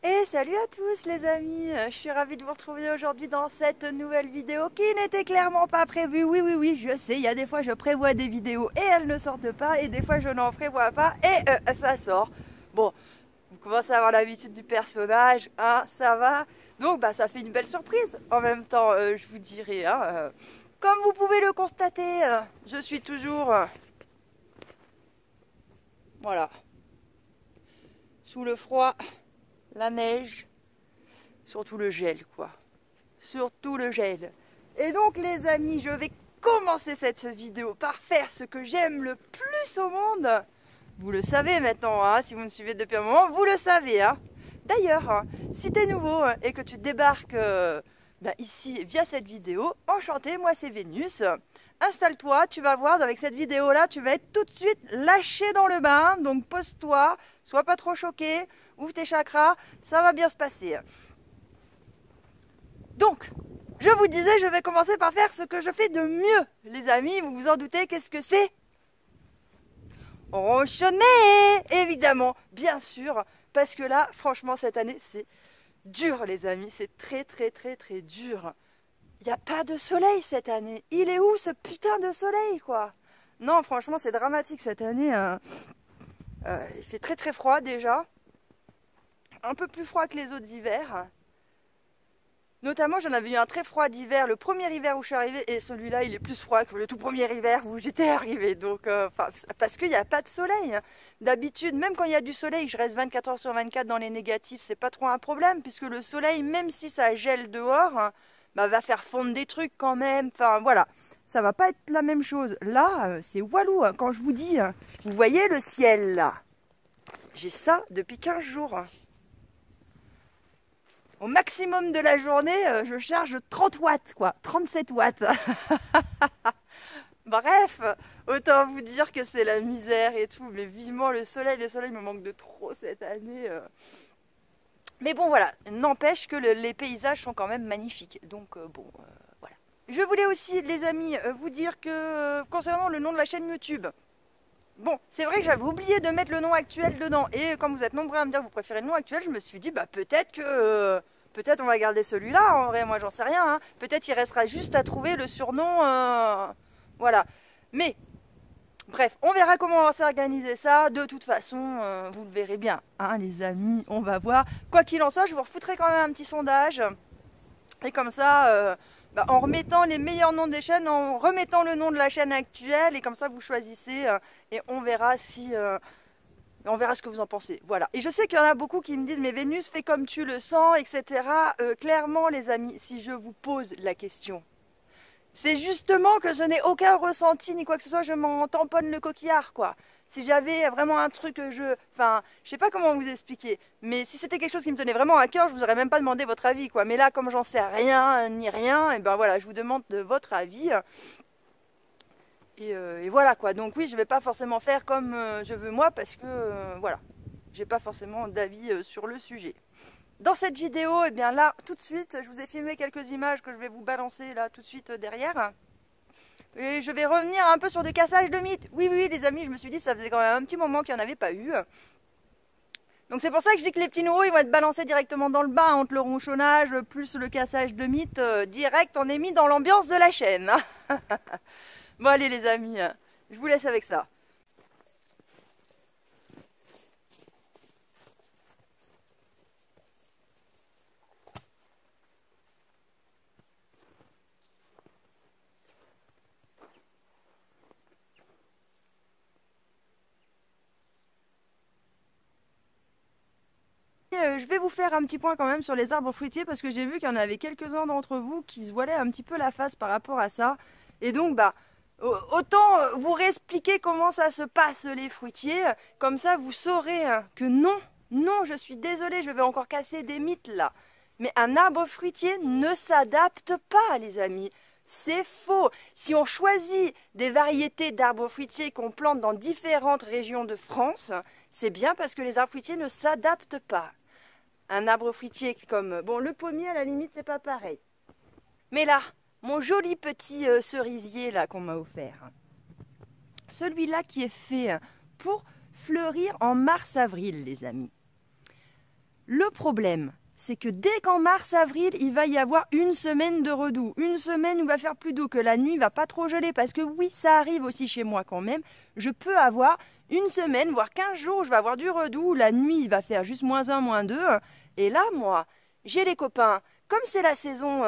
Et salut à tous les amis, je suis ravie de vous retrouver aujourd'hui dans cette nouvelle vidéo qui n'était clairement pas prévue. Oui, je sais, il y a des fois je prévois des vidéos et elles ne sortent pas, et des fois je n'en prévois pas et ça sort. Bon, vous commencez à avoir l'habitude du personnage, hein, ça va. Donc bah ça fait une belle surprise. En même temps, je vous dirai, hein, comme vous pouvez le constater, je suis toujours, voilà, sous le froid. La neige, surtout le gel quoi, surtout le gel. Et donc les amis, je vais commencer cette vidéo par faire ce que j'aime le plus au monde. Vous le savez maintenant, hein, si vous me suivez depuis un moment, vous le savez. Hein. D'ailleurs, hein, si tu es nouveau et que tu débarques ici via cette vidéo, enchanté, moi c'est Vénus. Installe-toi, tu vas voir, avec cette vidéo-là, tu vas être tout de suite lâché dans le bain. Donc pose-toi, sois pas trop choqué, ouvre tes chakras, ça va bien se passer. Donc, je vous disais, je vais commencer par faire ce que je fais de mieux. Les amis, vous vous en doutez, qu'est-ce que c'est? Ronchonner, évidemment, bien sûr. Parce que là, franchement, cette année, c'est dur, les amis. C'est très dur. Il n'y a pas de soleil cette année. Il est où ce putain de soleil, quoi? Non, franchement, c'est dramatique cette année. Il fait très froid déjà. Un peu plus froid que les autres hivers. Notamment, j'en avais eu un très froid d'hiver, le premier hiver où je suis arrivée, et celui-là, il est plus froid que le tout premier hiver où j'étais arrivée. Donc, parce qu'il n'y a pas de soleil. D'habitude, même quand il y a du soleil, je reste 24 heures sur 24 dans les négatifs, c'est pas trop un problème, puisque le soleil, même si ça gèle dehors, va faire fondre des trucs quand même. Enfin, voilà. Ça va pas être la même chose. Là, c'est walou. Quand je vous dis, vous voyez le ciel là? J'ai ça depuis 15 jours. Au maximum de la journée, je charge 30 watts, quoi. 37 watts. Bref, autant vous dire que c'est la misère et tout. Mais vivement le soleil me manque de trop cette année. Mais bon, voilà. N'empêche que les paysages sont quand même magnifiques. Donc, voilà. Je voulais aussi, les amis, vous dire que concernant le nom de la chaîne YouTube, bon, c'est vrai que j'avais oublié de mettre le nom actuel dedans. Et comme vous êtes nombreux à me dire que vous préférez le nom actuel, je me suis dit, peut-être que... peut-être on va garder celui-là, en vrai, moi j'en sais rien. Hein. Peut-être il restera juste à trouver le surnom. Voilà. Mais, bref, on verra comment on va s'organiser ça. De toute façon, vous le verrez bien, hein, les amis, on va voir. Quoi qu'il en soit, je vous refoutrai quand même un petit sondage. Et comme ça... en remettant les meilleurs noms des chaînes, en remettant le nom de la chaîne actuelle, et comme ça vous choisissez et on verra si on verra ce que vous en pensez. Voilà. Et je sais qu'il y en a beaucoup qui me disent mais Vénus, fais comme tu le sens, etc. Clairement les amis, si je vous pose la question, c'est justement que je n'ai aucun ressenti ni quoi que ce soit, je m'en tamponne le coquillard quoi. Si j'avais vraiment un truc que je sais pas comment vous expliquer, mais si c'était quelque chose qui me tenait vraiment à cœur, je vous aurais même pas demandé votre avis, quoi. Mais là, comme j'en sais rien, ni rien, et ben voilà, je vous demande de votre avis. Et voilà, quoi. Donc oui, je vais pas forcément faire comme je veux moi, parce que, voilà, j'ai pas forcément d'avis sur le sujet. Dans cette vidéo, et bien là, tout de suite, je vous ai filmé quelques images que je vais vous balancer là tout de suite derrière. Et je vais revenir un peu sur des cassages de mythes. Oui, les amis, je me suis dit, ça faisait quand même un petit moment qu'il n'y en avait pas eu. Donc c'est pour ça que je dis que les petits nouveaux, ils vont être balancés directement dans le bain, entre le ronchonnage, plus le cassage de mythes, direct, on est mis dans l'ambiance de la chaîne. Bon allez les amis, je vous laisse avec ça. Je vais vous faire un petit point quand même sur les arbres fruitiers parce que j'ai vu qu'il y en avait quelques-uns d'entre vous qui se voilaient un petit peu la face par rapport à ça. Et donc, autant vous réexpliquer comment ça se passe les fruitiers, comme ça vous saurez que non, je suis désolée, je vais encore casser des mythes là. Mais un arbre fruitier ne s'adapte pas, les amis. C'est faux. Si on choisit des variétés d'arbres fruitiers qu'on plante dans différentes régions de France, c'est bien parce que les arbres fruitiers ne s'adaptent pas. Un arbre fruitier comme... Bon, le pommier, à la limite, c'est pas pareil. Mais là, mon joli petit cerisier là qu'on m'a offert, celui-là qui est fait pour fleurir en mars-avril, les amis. Le problème, c'est que dès qu'en mars-avril, il va y avoir une semaine de redoux, une semaine où il va faire plus doux, que la nuit va pas trop geler, parce que oui, ça arrive aussi chez moi quand même, je peux avoir une semaine, voire 15 jours où je vais avoir du redoux, où la nuit il va faire juste -1, -2, et là, moi, j'ai les copains, comme c'est la saison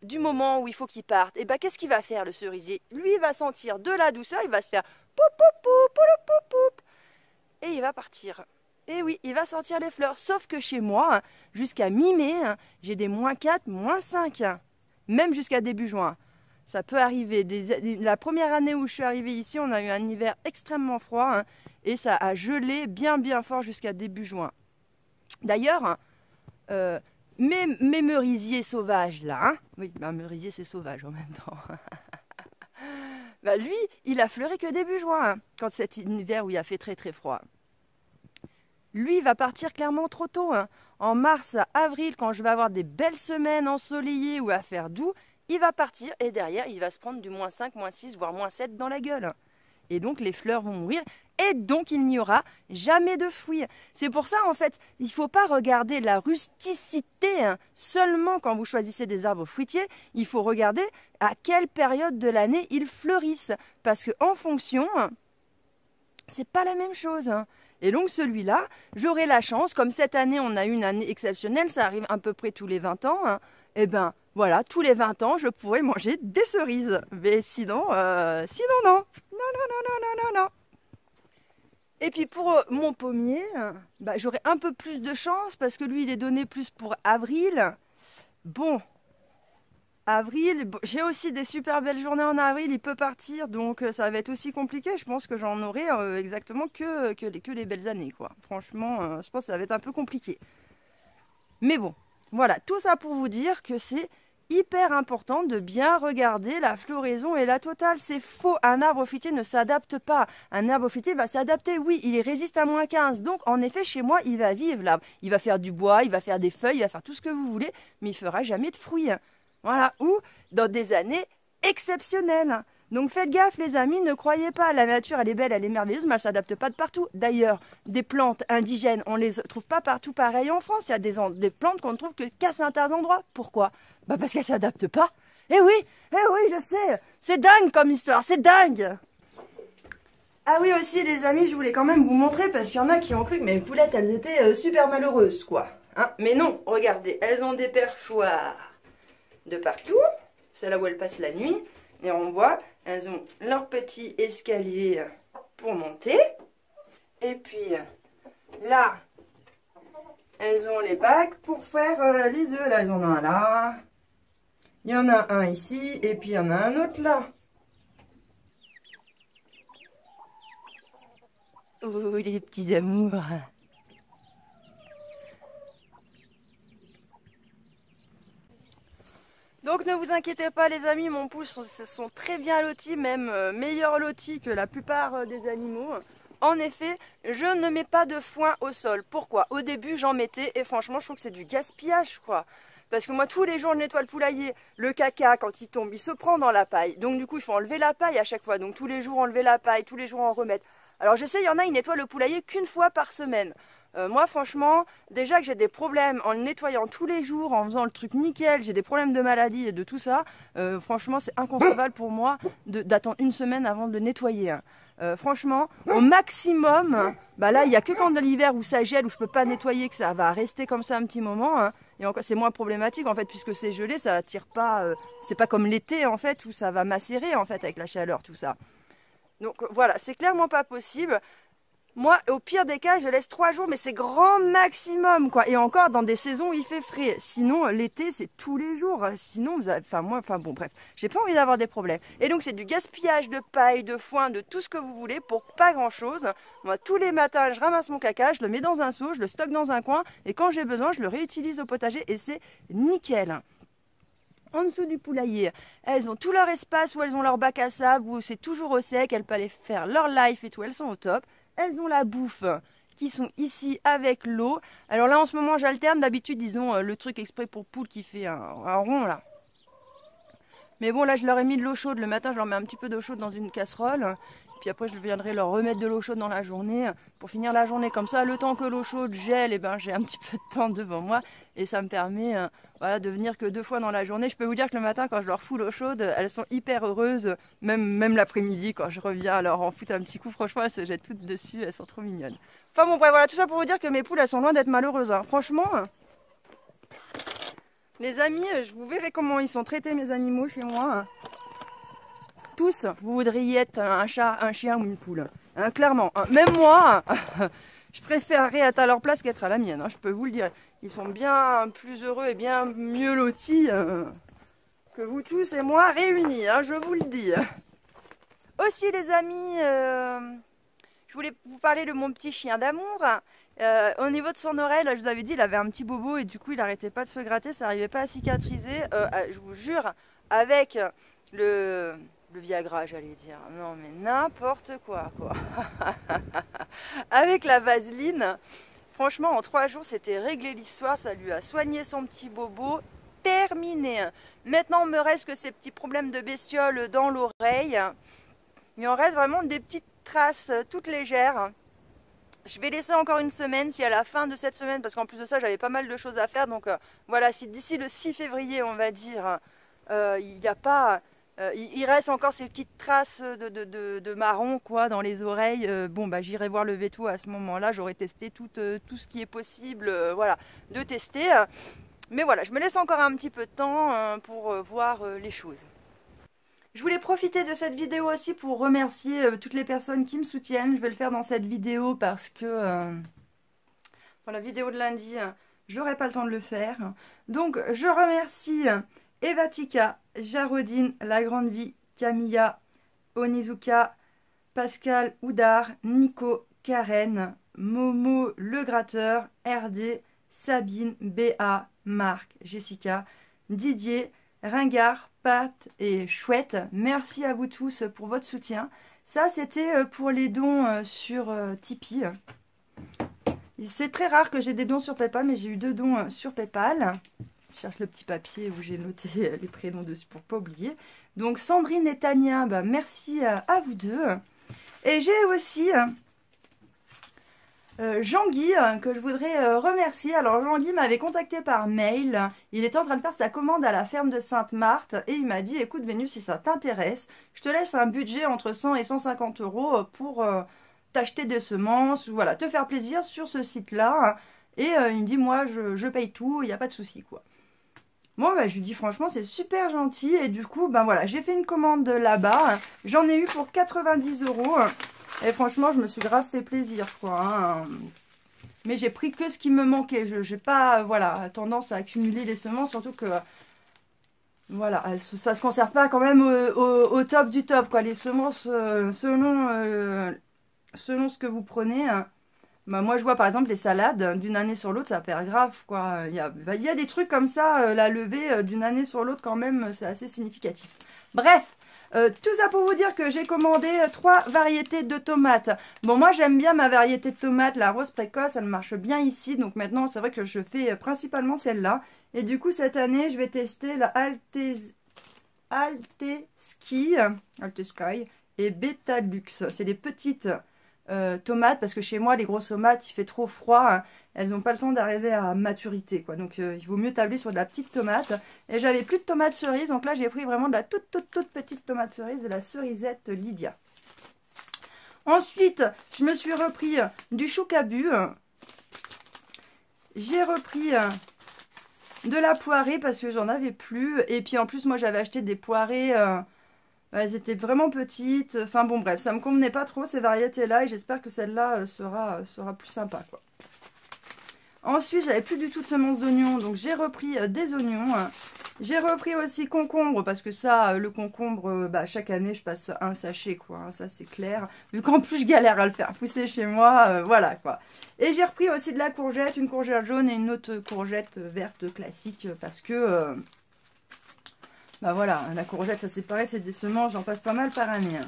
du moment où il faut qu'ils partent, et ben qu'est-ce qu'il va faire le cerisier? Lui, il va sentir de la douceur, il va se faire poup poup poup poup poup poup, et il va partir. Et oui, il va sortir les fleurs. Sauf que chez moi, jusqu'à mi-mai, j'ai des -4, -5, même jusqu'à début juin. Ça peut arriver. La première année où je suis arrivée ici, on a eu un hiver extrêmement froid et ça a gelé bien fort jusqu'à début juin. D'ailleurs, mes merisiers sauvages là, oui, un merisier c'est sauvage en même temps. Bah lui, il a fleuri que début juin, quand cet hiver où il a fait très froid. Lui, il va partir clairement trop tôt. En mars à avril, quand je vais avoir des belles semaines ensoleillées ou à faire doux, il va partir et derrière, il va se prendre du -5, -6, voire -7 dans la gueule. Et donc, les fleurs vont mourir et donc, il n'y aura jamais de fruits. C'est pour ça, en fait, il ne faut pas regarder la rusticité seulement quand vous choisissez des arbres fruitiers. Il faut regarder à quelle période de l'année ils fleurissent. Parce qu'en fonction, c'est pas la même chose. Et donc celui-là, j'aurai la chance, comme cette année on a eu une année exceptionnelle, ça arrive à peu près tous les 20 ans, et ben voilà, tous les 20 ans je pourrais manger des cerises. Mais sinon, non. Non. Et puis pour mon pommier, bah, j'aurai un peu plus de chance parce que lui il est donné plus pour avril. Bon, avril, j'ai aussi des super belles journées en avril, il peut partir, donc ça va être aussi compliqué. Je pense que j'en aurai exactement que les belles années, quoi. Franchement, je pense que ça va être un peu compliqué. Mais bon, voilà, tout ça pour vous dire que c'est hyper important de bien regarder la floraison et la totale. C'est faux, un arbre fruitier ne s'adapte pas. Un arbre fruitier va s'adapter, oui, il résiste à -15. Donc en effet, chez moi, il va vivre l'arbre. Il va faire du bois, il va faire des feuilles, il va faire tout ce que vous voulez, mais il ne fera jamais de fruits. Voilà, ou dans des années exceptionnelles. Donc faites gaffe les amis, ne croyez pas, la nature elle est belle, elle est merveilleuse, mais elle ne s'adapte pas de partout. D'ailleurs, des plantes indigènes, on ne les trouve pas partout pareil en France. Il y a des plantes qu'on ne trouve qu'à certains endroits. Pourquoi? Bah parce qu'elles ne s'adaptent pas. Eh oui, je sais, c'est dingue comme histoire, c'est dingue. Ah oui aussi les amis, je voulais quand même vous montrer, parce qu'il y en a qui ont cru que mes poulettes elles étaient super malheureuses quoi. Hein, mais non, regardez, elles ont des perchoirs de partout, c'est là où elles passent la nuit, et on voit, elles ont leur petit escalier pour monter, et puis là, elles ont les bacs pour faire les œufs, là elles en ont un là, il y en a un ici, et puis il y en a un autre là. Oh les petits amours. Donc ne vous inquiétez pas les amis, mon poules sont très bien lotis, même meilleurs lotis que la plupart des animaux. En effet, je ne mets pas de foin au sol. Pourquoi? Au début j'en mettais et franchement je trouve que c'est du gaspillage quoi. Parce que moi tous les jours je nettoie le poulailler, le caca quand il tombe il se prend dans la paille. Donc du coup il faut enlever la paille à chaque fois, donc tous les jours enlever la paille, tous les jours en remettre. Alors je sais il y en a ils nettoient le poulailler qu'une fois par semaine. Moi franchement, déjà que j'ai des problèmes en le nettoyant tous les jours, en faisant le truc nickel, j'ai des problèmes de maladie et de tout ça, franchement c'est inconcevable pour moi d'attendre une semaine avant de le nettoyer. Franchement, au maximum, bah là il n'y a que quand de l'hiver où ça gèle, où je peux pas nettoyer, que ça va rester comme ça un petit moment, et encore c'est moins problématique en fait puisque c'est gelé, ça attire pas, c'est pas comme l'été en fait où ça va macérer en fait avec la chaleur tout ça. Donc voilà, c'est clairement pas possible. Moi, au pire des cas, je laisse 3 jours, mais c'est grand maximum, quoi. Et encore, dans des saisons où il fait frais. Sinon, l'été, c'est tous les jours. Sinon, vous avez... bon, bref. J'ai pas envie d'avoir des problèmes. Et donc, c'est du gaspillage de paille, de foin, de tout ce que vous voulez pour pas grand-chose. Moi, tous les matins, je ramasse mon caca, je le mets dans un seau, je le stocke dans un coin. Et quand j'ai besoin, je le réutilise au potager et c'est nickel. En dessous du poulailler, elles ont tout leur espace où elles ont leur bac à sable, où c'est toujours au sec, elles peuvent aller faire leur life et tout, elles sont au top. Elles ont la bouffe qui sont ici avec l'eau. Alors là en ce moment j'alterne, d'habitude ils ont le truc exprès pour poules qui fait un rond là. Mais bon là je leur ai mis de l'eau chaude, le matin je leur mets un petit peu d'eau chaude dans une casserole. Puis après, je viendrai leur remettre de l'eau chaude dans la journée pour finir la journée. Comme ça, le temps que l'eau chaude gèle, et ben, j'ai un petit peu de temps devant moi. Et ça me permet voilà, de venir que 2 fois dans la journée. Je peux vous dire que le matin, quand je leur fous l'eau chaude, elles sont hyper heureuses. Même l'après-midi, quand je reviens, alors en foutre un petit coup, franchement, elles se jettent toutes dessus. Elles sont trop mignonnes. Enfin bon, bref, voilà, tout ça pour vous dire que mes poules, elles sont loin d'être malheureuses. Hein. Franchement, les amis, je vous verrai comment ils sont traités, mes animaux, chez moi. Tous, vous voudriez être un chat, un chien ou une poule. Hein, clairement. Hein. Même moi, je préférerais être à leur place qu'être à la mienne. Hein, je peux vous le dire. Ils sont bien plus heureux et bien mieux lotis que vous tous et moi réunis. Hein, je vous le dis. Aussi, les amis, je voulais vous parler de mon petit chien d'amour. Au niveau de son oreille, là, je vous avais dit, il avait un petit bobo et du coup, il n'arrêtait pas de se gratter. Ça n'arrivait pas à cicatriser. Je vous jure, avec le Viagra, j'allais dire. Non, mais n'importe quoi, quoi. Avec la vaseline, franchement, en 3 jours, c'était réglé l'histoire. Ça lui a soigné son petit bobo. Terminé. Maintenant, il me reste que ces petits problèmes de bestiole dans l'oreille. Il en reste vraiment des petites traces toutes légères. Je vais laisser encore une semaine, si à la fin de cette semaine, parce qu'en plus de ça, j'avais pas mal de choses à faire. Donc voilà, si d'ici le 6 février, on va dire, il n'y a pas... il reste encore ces petites traces de marron quoi, dans les oreilles. Bon, bah, j'irai voir le veto à ce moment-là. J'aurai testé tout ce qui est possible voilà, de tester. Mais voilà, je me laisse encore un petit peu de temps pour voir les choses. Je voulais profiter de cette vidéo aussi pour remercier toutes les personnes qui me soutiennent. Je vais le faire dans cette vidéo parce que dans la vidéo de lundi, j'aurai pas le temps de le faire. Donc, je remercie Evatika, Jarodine, La Grande Vie, Camilla, Onizuka, Pascal, Oudard, Nico, Karen, Momo, Le Gratteur, RD, Sabine, Béa, Marc, Jessica, Didier, Ringard, Pat et Chouette. Merci à vous tous pour votre soutien. Ça, c'était pour les dons sur Tipeee. C'est très rare que j'ai des dons sur PayPal, mais j'ai eu 2 dons sur PayPal. Je cherche le petit papier où j'ai noté les prénoms dessus pour ne pas oublier. Donc Sandrine et Tania, bah, merci à vous deux. Et j'ai aussi Jean-Guy que je voudrais remercier. Alors Jean-Guy m'avait contacté par mail. Il était en train de faire sa commande à la ferme de Sainte-Marthe et il m'a dit, écoute Vénus, si ça t'intéresse, je te laisse un budget entre 100 et 150 € pour t'acheter des semences, voilà, te faire plaisir sur ce site-là. Et il me dit, moi je paye tout, il n'y a pas de souci quoi. Bon, bah, je lui dis franchement, c'est super gentil. Et du coup, ben voilà, j'ai fait une commande là-bas. J'en ai eu pour 90 €. Et franchement, je me suis grave fait plaisir, quoi. Hein. Mais j'ai pris que ce qui me manquait. Je n'ai pas, voilà, tendance à accumuler les semences. Surtout que, voilà, ça ne se conserve pas quand même au top du top, quoi. Les semences, selon ce que vous prenez... Bah moi je vois par exemple les salades d'une année sur l'autre ça perd grave quoi. Il y a des trucs comme ça, la levée d'une année sur l'autre quand même c'est assez significatif. Bref, tout ça pour vous dire que j'ai commandé 3 variétés de tomates. Bon moi j'aime bien ma variété de tomates, la rose précoce, elle marche bien ici. Donc maintenant c'est vrai que je fais principalement celle-là. Et du coup cette année je vais tester la Altesky et Betalux. C'est des petites... tomates parce que chez moi les grosses tomates il fait trop froid hein. Elles n'ont pas le temps d'arriver à maturité quoi donc il vaut mieux tabler sur de la petite tomate et j'avais plus de tomates cerises donc là j'ai pris vraiment de la toute petite tomate cerise de la cerisette Lydia. Ensuite je me suis repris du chou cabu, j'ai repris de la poirée parce que j'en avais plus et puis en plus moi j'avais acheté des poirées elles étaient vraiment petites. Enfin bon bref, ça me convenait pas trop ces variétés-là. Et j'espère que celle-là sera plus sympa quoi. Ensuite, j'avais plus du tout de semences d'oignons. Donc j'ai repris des oignons. J'ai repris aussi concombre. Parce que ça, le concombre, bah, chaque année, je passe un sachet quoi. Hein, ça c'est clair. Vu qu'en plus je galère à le faire pousser chez moi. Voilà quoi. Et j'ai repris aussi de la courgette. Une courgette jaune et une autre courgette verte classique. Parce que... bah voilà, la courgette, ça c'est pareil, c'est des semences, j'en passe pas mal par année.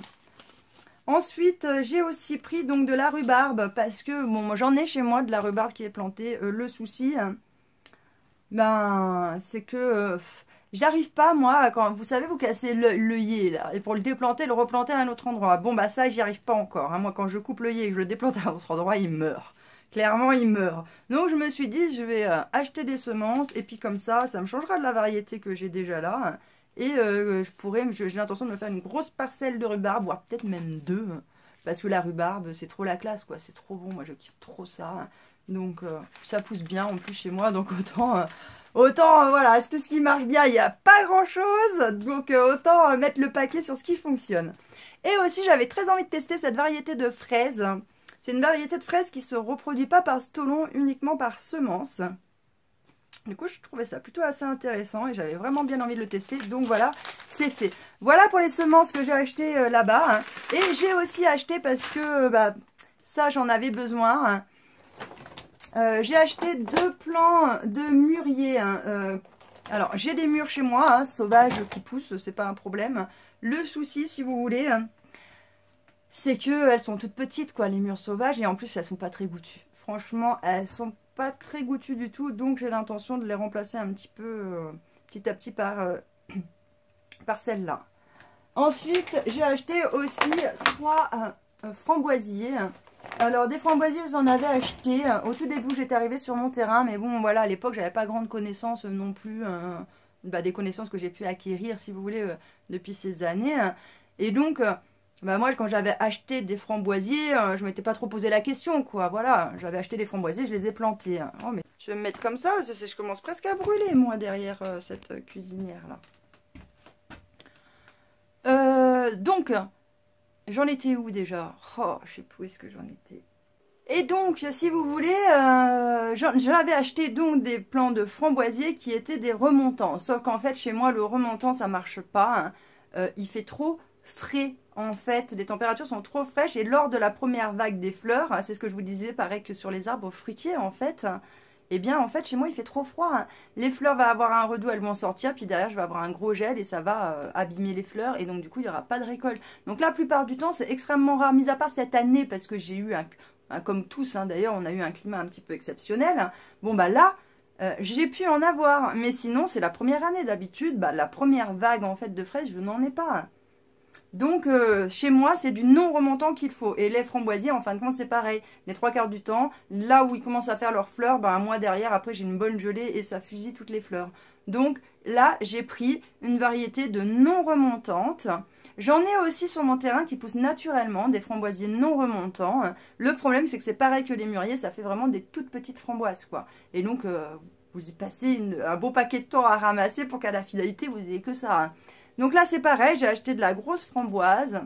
Ensuite, j'ai aussi pris donc de la rhubarbe parce que, bon, moi j'en ai chez moi de la rhubarbe qui est plantée. Le souci, ben, c'est que J'arrive pas, moi, quand vous savez, vous cassez l'œillet, là, et pour le déplanter, le replanter à un autre endroit. Bon, bah ça, j'y arrive pas encore. Hein. Moi, quand je coupe l'œillet et que je le déplante à un autre endroit, il meurt. Clairement, il meurt. Donc, je me suis dit, je vais acheter des semences, et puis comme ça me changera de la variété que j'ai déjà là. Hein. Et j'ai l'intention de me faire une grosse parcelle de rhubarbe, voire peut-être même deux. Hein, parce que la rhubarbe, c'est trop la classe, quoi. C'est trop bon, moi, je kiffe trop ça. Hein. Donc, ça pousse bien en plus chez moi, donc autant, voilà, tout ce qui marche bien, il n'y a pas grand-chose. Donc, autant mettre le paquet sur ce qui fonctionne. Et aussi, j'avais très envie de tester cette variété de fraises. C'est une variété de fraises qui ne se reproduit pas par stolon, uniquement par semence. Du coup, je trouvais ça plutôt assez intéressant et j'avais vraiment bien envie de le tester. Donc voilà, c'est fait. Voilà pour les semences que j'ai achetées là-bas. Hein. Et j'ai aussi acheté parce que bah, ça, j'en avais besoin. Hein. J'ai acheté 2 plants de mûrier. Hein. Alors, j'ai des mûres chez moi, hein, sauvages qui poussent, c'est pas un problème. Le souci, si vous voulez, c'est qu'elles sont toutes petites, quoi, les mûres sauvages. Et en plus, elles sont pas très goûtues. Franchement, elles sont pas très goûtues du tout. Donc, j'ai l'intention de les remplacer un petit peu, petit à petit, par celles-là. Ensuite, j'ai acheté aussi 3 framboisiers. Alors des framboisiers j'en avais acheté au tout début, j'étais arrivée sur mon terrain, mais bon voilà, à l'époque j'avais pas grande connaissance non plus, bah, des connaissances que j'ai pu acquérir si vous voulez depuis ces années. Et donc bah, moi quand j'avais acheté des framboisiers, je m'étais pas trop posé la question quoi, voilà, j'avais acheté des framboisiers, je les ai plantés. Oh mais je vais me mettre comme ça, je commence presque à brûler moi derrière cette cuisinière là. Donc... J'en étais où déjà? Oh, je sais plus où est-ce que j'en étais. Et donc, si vous voulez, j'avais acheté donc des plants de framboisiers qui étaient des remontants. Sauf qu'en fait, chez moi, le remontant, ça marche pas. Hein. Il fait trop frais. En fait, les températures sont trop fraîches. Et lors de la première vague des fleurs, c'est ce que je vous disais, pareil que sur les arbres fruitiers, en fait... Eh bien, en fait, chez moi, il fait trop froid. Hein. Les fleurs vont avoir un redout, elles vont sortir. Puis derrière, je vais avoir un gros gel et ça va abîmer les fleurs. Et donc, du coup, il n'y aura pas de récolte. Donc, la plupart du temps, c'est extrêmement rare. Mis à part cette année, parce que j'ai eu, comme tous, hein, d'ailleurs, on a eu un climat un petit peu exceptionnel. Bon, bah là, j'ai pu en avoir. Mais sinon, c'est la première année. D'habitude, bah, la première vague, en fait, de fraises, je n'en ai pas. Donc, chez moi, c'est du non remontant qu'il faut. Et les framboisiers, en fin de compte, c'est pareil. Les 3/4 du temps, là où ils commencent à faire leurs fleurs, ben, un mois derrière, après, j'ai une bonne gelée et ça fusille toutes les fleurs. Donc, là, j'ai pris une variété de non remontantes. J'en ai aussi sur mon terrain qui poussent naturellement, des framboisiers non remontants. Le problème, c'est que c'est pareil que les mûriers, ça fait vraiment des toutes petites framboises, quoi. Et donc, vous y passez un beau paquet de temps à ramasser pour qu'à la finalité, vous n'ayez que ça. Hein. Donc là, c'est pareil, j'ai acheté de la grosse framboise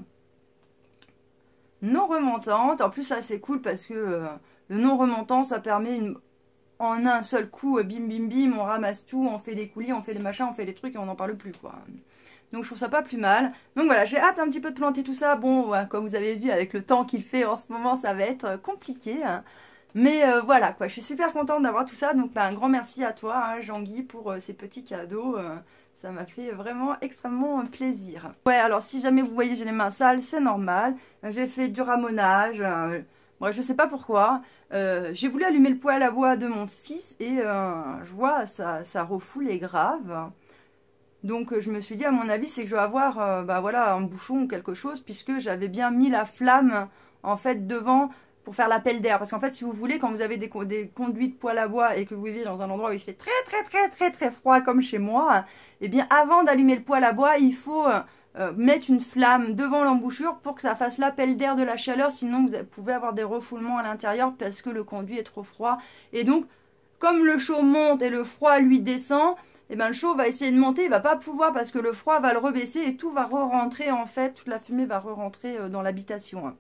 non remontante. En plus, ça, c'est cool parce que le non remontant, ça permet en un seul coup, bim, bim, bim, on ramasse tout, on fait des coulis, on fait des machins, on fait des trucs et on n'en parle plus, quoi. Donc, je trouve ça pas plus mal. Donc, voilà, j'ai hâte un petit peu de planter tout ça. Bon, ouais, comme vous avez vu, avec le temps qu'il fait en ce moment, ça va être compliqué. Hein. Mais voilà, quoi, je suis super contente d'avoir tout ça. Donc, bah, un grand merci à toi, hein, Jean-Guy, pour ces petits cadeaux. Ça m'a fait vraiment extrêmement plaisir. Ouais, alors si jamais vous voyez j'ai les mains sales, c'est normal. J'ai fait du ramonage. Moi, je sais pas pourquoi. J'ai voulu allumer le poêle à bois de mon fils et je vois ça refoule et grave. Donc je me suis dit à mon avis c'est que je vais avoir bah, voilà, un bouchon ou quelque chose puisque j'avais bien mis la flamme en fait devant pour faire l'appel d'air. Parce qu'en fait, si vous voulez, quand vous avez des conduits de poêle à bois et que vous vivez dans un endroit où il fait très froid comme chez moi, eh bien avant d'allumer le poêle à bois, il faut mettre une flamme devant l'embouchure pour que ça fasse l'appel d'air de la chaleur. Sinon, vous pouvez avoir des refoulements à l'intérieur parce que le conduit est trop froid. Et donc, comme le chaud monte et le froid lui descend, eh ben, le chaud va essayer de monter, il va pas pouvoir parce que le froid va le rebaisser et tout va re-rentrer en fait, toute la fumée va re-rentrer dans l'habitation.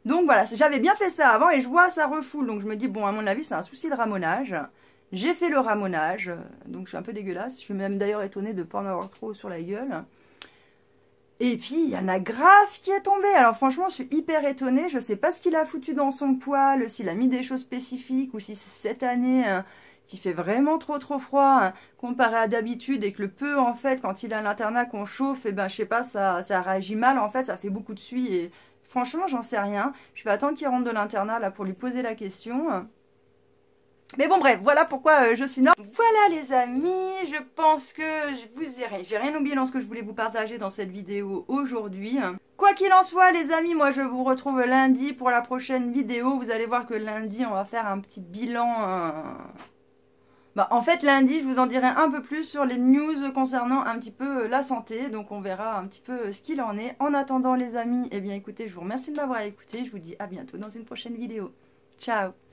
Donc voilà, j'avais bien fait ça avant et je vois ça refoule. Donc je me dis, bon, à mon avis, c'est un souci de ramonage. J'ai fait le ramonage, donc je suis un peu dégueulasse. Je suis même d'ailleurs étonnée de ne pas en avoir trop sur la gueule. Et puis, il y en a grave qui est tombé. Alors franchement, je suis hyper étonnée. Je ne sais pas ce qu'il a foutu dans son poêle, s'il a mis des choses spécifiques ou si c'est cette année qui fait vraiment trop froid comparé à d'habitude et que le peu, en fait, quand il est à l'internat qu'on chauffe, et ben je sais pas, ça réagit mal. En fait, ça fait beaucoup de suie et... Franchement, j'en sais rien. Je vais attendre qu'il rentre de l'internat là pour lui poser la question. Mais bon bref, voilà pourquoi je suis nord. Voilà les amis, je pense que j'ai rien oublié dans ce que je voulais vous partager dans cette vidéo aujourd'hui. Quoi qu'il en soit les amis, moi je vous retrouve lundi pour la prochaine vidéo. Vous allez voir que lundi on va faire un petit bilan. Bah, en fait lundi je vous en dirai un peu plus sur les news concernant un petit peu la santé. Donc on verra un petit peu ce qu'il en est. En attendant les amis, eh bien écoutez, je vous remercie de m'avoir écouté. Je vous dis à bientôt dans une prochaine vidéo. Ciao!